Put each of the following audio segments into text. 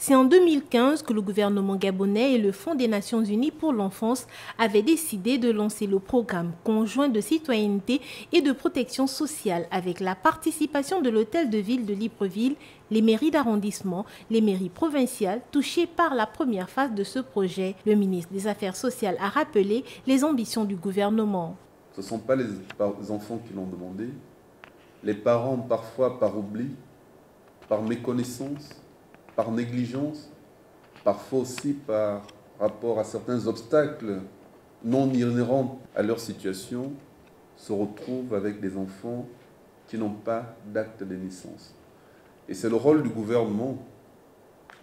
C'est en 2015 que le gouvernement gabonais et le Fonds des Nations Unies pour l'enfance avaient décidé de lancer le programme conjoint de citoyenneté et de protection sociale avec la participation de l'hôtel de ville de Libreville, les mairies d'arrondissement, les mairies provinciales touchées par la première phase de ce projet. Le ministre des Affaires sociales a rappelé les ambitions du gouvernement. Ce ne sont pas les enfants qui l'ont demandé. Les parents, parfois par oubli, par méconnaissance, par négligence, parfois aussi par rapport à certains obstacles non inhérents à leur situation, se retrouvent avec des enfants qui n'ont pas d'acte de naissance. Et c'est le rôle du gouvernement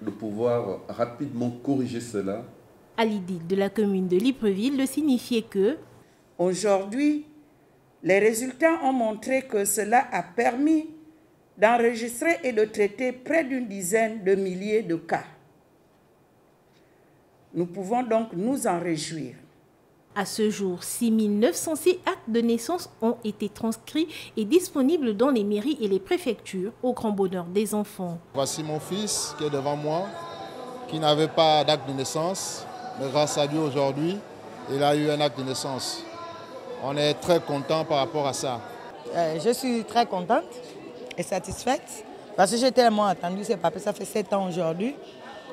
de pouvoir rapidement corriger cela. À l'idée de la commune de Libreville de signifier que aujourd'hui, les résultats ont montré que cela a permis d'enregistrer et de traiter près d'une dizaine de milliers de cas. Nous pouvons donc nous en réjouir. À ce jour, 6 906 actes de naissance ont été transcrits et disponibles dans les mairies et les préfectures, au grand bonheur des enfants. Voici mon fils qui est devant moi, qui n'avait pas d'acte de naissance, mais grâce à Dieu aujourd'hui, il a eu un acte de naissance. On est très content par rapport à ça. Je suis très contente et satisfaite parce que j'ai tellement attendu ces papiers. Ça fait 7 ans aujourd'hui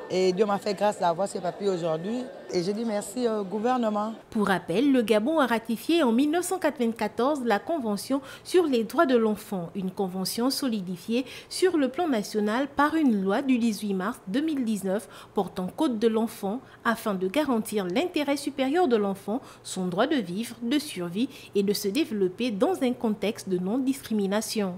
et Dieu m'a fait grâce d'avoir ces papiers aujourd'hui. Et je dis merci au gouvernement. Pour rappel, le Gabon a ratifié en 1994 la Convention sur les droits de l'enfant, une convention solidifiée sur le plan national par une loi du 18 mars 2019 portant Code de l'enfant afin de garantir l'intérêt supérieur de l'enfant, son droit de vivre, de survie et de se développer dans un contexte de non-discrimination.